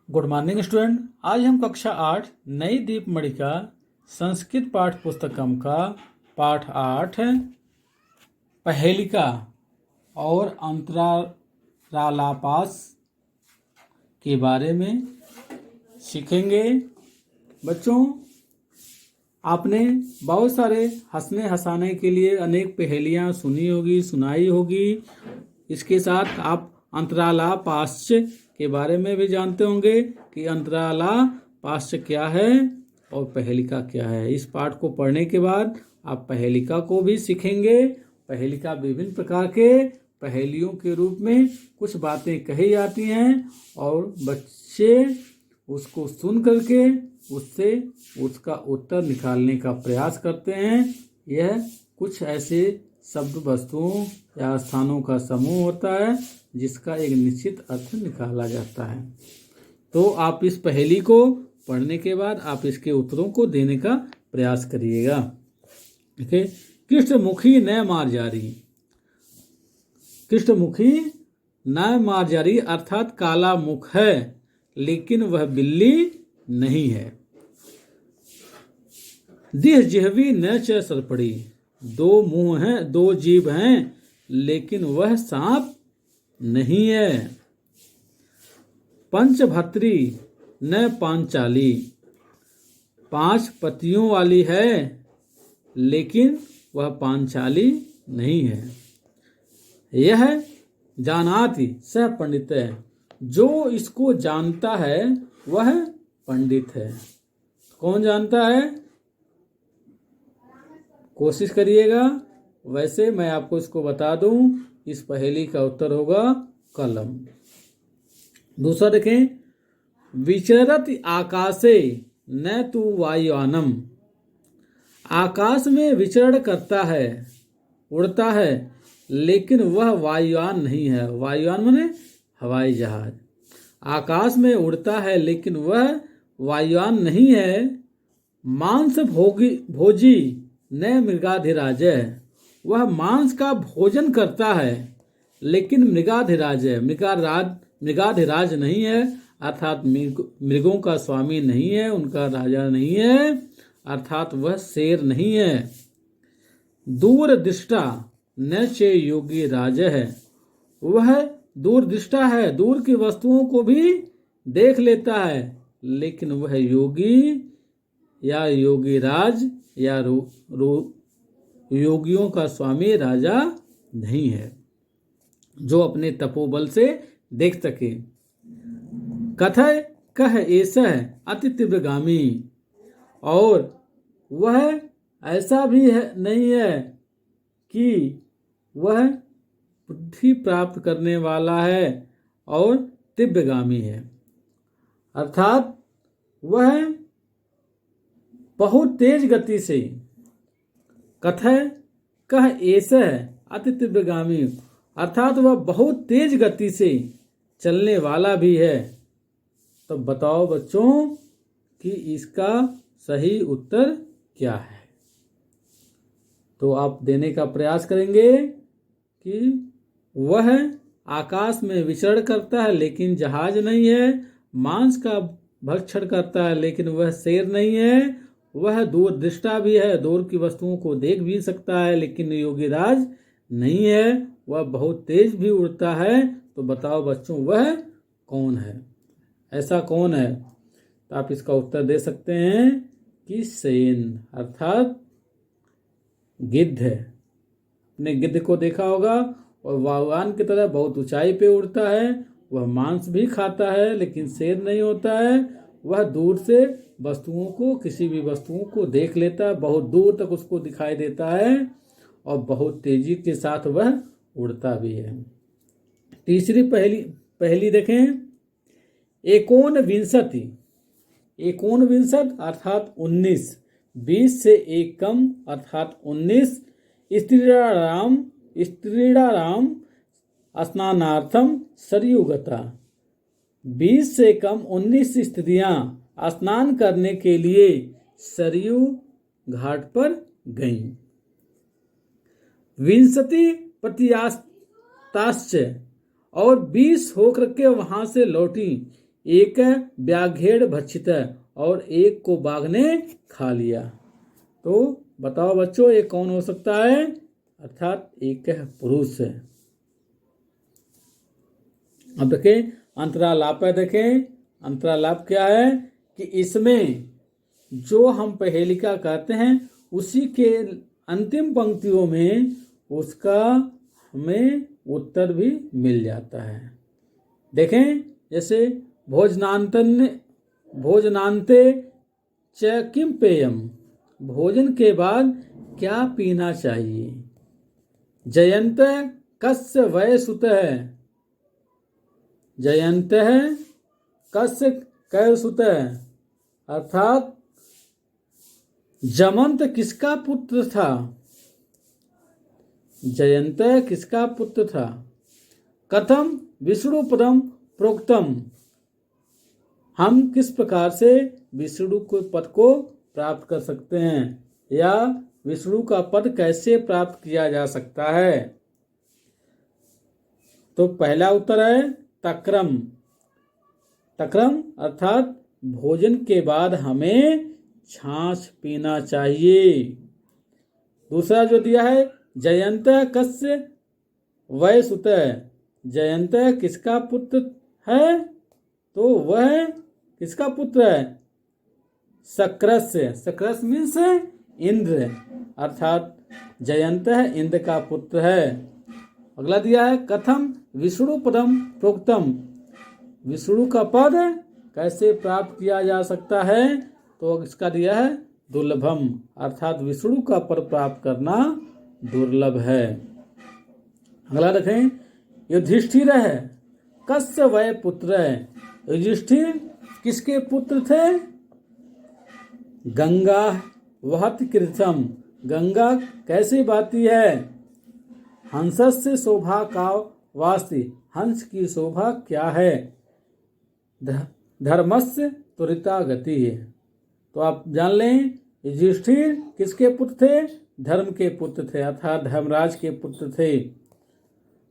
Good morning student. आज हम कक्षा 8 नई दीपमणिका संस्कृत पाठ पुस्तकम का पाठ 8 पहेलिका और अंतरालापास के बारे में सीखेंगे। बच्चों, आपने बहुत सारे हंसने हंसाने के लिए अनेक पहेलियां सुनी होगी, सुनाई होगी। इसके साथ आप अंतरालापाश्च के बारे में भी जानते होंगे कि अंतरालापाश्च क्या है और पहेलिका क्या है। इस पाठ को पढ़ने के बाद आप पहेलिका को भी सीखेंगे। पहेलिका विभिन्न प्रकार के पहेलियों के रूप में कुछ बातें कही जाती हैं और बच्चे उसको सुन करके उससे उसका उत्तर निकालने का प्रयास करते हैं। यह कुछ ऐसे शब्द, वस्तुओं या स्थानों का समूह होता है जिसका एक निश्चित अर्थ निकाला जाता है। तो आप इस पहेली को पढ़ने के बाद आप इसके उत्तरों को देने का प्रयास करिएगा। देखिए, कृष्णमुखी न मार जारी। कृष्णमुखी न मार जारी अर्थात काला मुख है लेकिन वह बिल्ली नहीं है। दिह जिह्वी न च सर्पड़ी। दो मुंह हैं, दो जीभ हैं लेकिन वह सांप नहीं है। पंचभत्री न पांचाली। पांच पतियों वाली है लेकिन वह पांचाली नहीं है। यह जानाति सह पंडित है। जो इसको जानता है वह पंडित है। कौन जानता है? कोशिश करिएगा। वैसे मैं आपको इसको बता दूं, इस पहेली का उत्तर होगा कलम। दूसरा देखें, विचरत आकाशे न तु वायुयानम। आकाश में विचरण करता है, उड़ता है लेकिन वह वायुयान नहीं है। वायुयान माने हवाई जहाज। आकाश में उड़ता है लेकिन वह वायुयान नहीं है। मांस भोजी न मृगाधिराज है। वह मांस का भोजन करता है लेकिन मृगाधिराज है। मृगाधिराज नहीं है अर्थात मृगों का स्वामी नहीं है, उनका राजा नहीं है, अर्थात वह शेर नहीं है। दूरदृष्टा न चे योगी राज है। वह दूरदृष्टा है, दूर की वस्तुओं को भी देख लेता है लेकिन वह योगी या योगीराज या योगियों का स्वामी राजा नहीं है जो अपने तपोबल से देख सके। कथय कह ऐसा है अति तीव्रगामी। और वह ऐसा भी है नहीं है कि वह बुद्धि प्राप्त करने वाला है और तीव्रगामी है, अर्थात वह बहुत तेज गति से। कथय कह ऐसा है अति तीव्रगामी अर्थात वह बहुत तेज गति से चलने वाला भी है। तो बताओ बच्चों कि इसका सही उत्तर क्या है। तो आप देने का प्रयास करेंगे कि वह आकाश में विचरण करता है लेकिन जहाज नहीं है। मांस का भक्षण करता है लेकिन वह शेर नहीं है। वह दूरदृष्टा भी है, दूर की वस्तुओं को देख भी सकता है लेकिन योगीराज नहीं है। वह बहुत तेज भी उड़ता है। तो बताओ बच्चों वह कौन है? ऐसा कौन है? तो आप इसका उत्तर दे सकते हैं कि सेन अर्थात गिद्ध है। अपने गिद्ध को देखा होगा और वायुयान की तरह बहुत ऊंचाई पे उड़ता है। वह मांस भी खाता है लेकिन शेर नहीं होता है। वह दूर से वस्तुओं को, किसी भी वस्तुओं को देख लेता है, बहुत दूर तक उसको दिखाई देता है और बहुत तेजी के साथ वह उड़ता भी है। तीसरी पहली देखें, एकोन विंशति। एकोन विंशत अर्थात 19, 20 से एक कम अर्थात 19। स्त्रीणाराम स्नानार्थम सरयुगता। 20 से कम 19 स्त्रियां स्नान करने के लिए सरयू घाट पर गईं। विंशति प्रत्यास्ताश्च और 20 होकर के वहां से लौटी। एक व्याघ्रेण भक्षित, और एक को बाघ ने खा लिया। तो बताओ बच्चों ये कौन हो सकता है? अर्थात एक पुरुष है। अब देखें अंतरालाप है। देखें अंतरालाप क्या है कि इसमें जो हम पहेलिका कहते हैं उसी के अंतिम पंक्तियों में उसका हमें उत्तर भी मिल जाता है। देखें जैसे भोजनांते च किम पेयम, भोजन के बाद क्या पीना चाहिए। जयंत कस्य वय सुतः, जयंत कस्य कै सुतः, अर्थात जमंत किसका पुत्र था? जयंत किसका पुत्र था? कथम विष्णु पदम प्रोक्तम, हम किस प्रकार से विष्णु के पद को प्राप्त कर सकते हैं, या विष्णु का पद कैसे प्राप्त किया जा सकता है? तो पहला उत्तर है तक्रम। तक्रम अर्थात भोजन के बाद हमें छाछ पीना चाहिए। दूसरा जो दिया है जयंत कस्य वय सुतः, जयंत किसका पुत्र है? तो वह किसका पुत्र है? शक्रस्य, शक्रस मीन्स इंद्र, अर्थात जयंत इंद्र का पुत्र है। अगला दिया है कथम विष्णु पदम प्रोक्तम, विष्णु का पद कैसे प्राप्त किया जा सकता है? तो इसका दिया है दुर्लभम, अर्थात विष्णु का पद प्राप्त करना दुर्लभ है। अगला देखें युधिष्ठिर है कस्य वय पुत्र है, युधिष्ठिर किसके पुत्र थे? गंगा वहत कृतम, गंगा कैसे बहती है? हंसस्य शोभा का वास्ति, हंस की शोभा क्या है? धर्मस्य त्वरिता गति है। तो आप जान लें युधिष्ठिर किसके पुत्र थे? धर्म के पुत्र थे, अर्थात धर्मराज के पुत्र थे।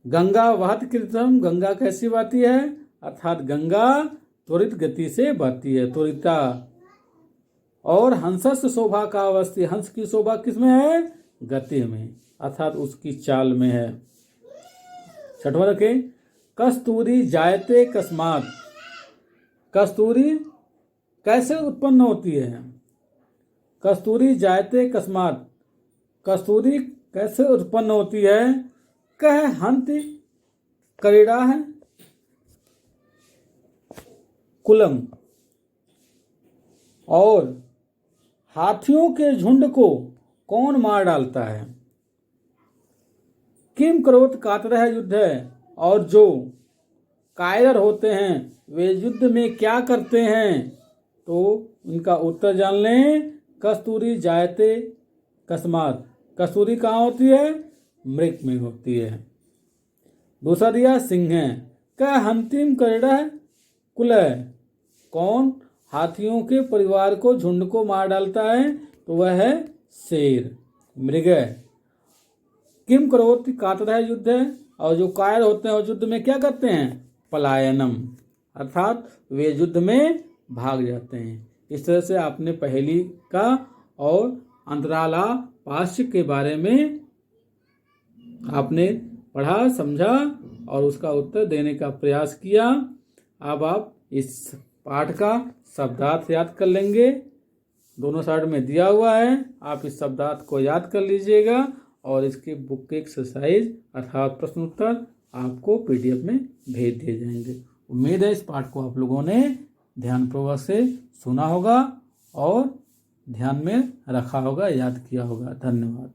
गंगा वहत कृतम, गंगा कैसी बहती है? अर्थात गंगा त्वरित गति से बहती है, त्वरिता। और हंसस्य शोभा का अवस्थी, हंस की शोभा किसमें है? गति में, अर्थात उसकी चाल में है। छठवां रखें कस्तूरी जायते कस्मात, कस्तूरी कैसे उत्पन्न होती है? कस्तूरी जायते कस्मात, कस्तूरी कैसे उत्पन्न होती है? कह हंति करीड़ा है कुलम, और हाथियों के झुंड को कौन मार डालता है? किम करोत कातरः युद्ध है, और जो कायर होते हैं वे युद्ध में क्या करते हैं? तो उनका उत्तर जान लें कस्तूरी जायते कस्मात, कस्तूरी कहाँ होती है? मृग में होती है। दूसरा दिया सिंह है क्या हंतिम करीड़ा कुल है, कौन हाथियों के परिवार को झुंड को मार डालता है? तो वह है शेर, मृग। किम करोति कातरः युद्ध है, और जो कायर होते हैं वो युद्ध में क्या करते हैं? पलायनम, अर्थात वे युद्ध में भाग जाते हैं। इस तरह से आपने पहेली का और अंतराला पाश्य के बारे में आपने पढ़ा, समझा और उसका उत्तर देने का प्रयास किया। अब आप इस पाठ का शब्दार्थ याद कर लेंगे, दोनों साइड में दिया हुआ है, आप इस शब्दार्थ को याद कर लीजिएगा और इसके बुक के एक्सरसाइज अर्थात प्रश्न उत्तर आपको PDF में भेज दिए जाएंगे। उम्मीद है इस पाठ को आप लोगों ने ध्यानपूर्वक से सुना होगा और ध्यान में रखा होगा, याद किया होगा। धन्यवाद।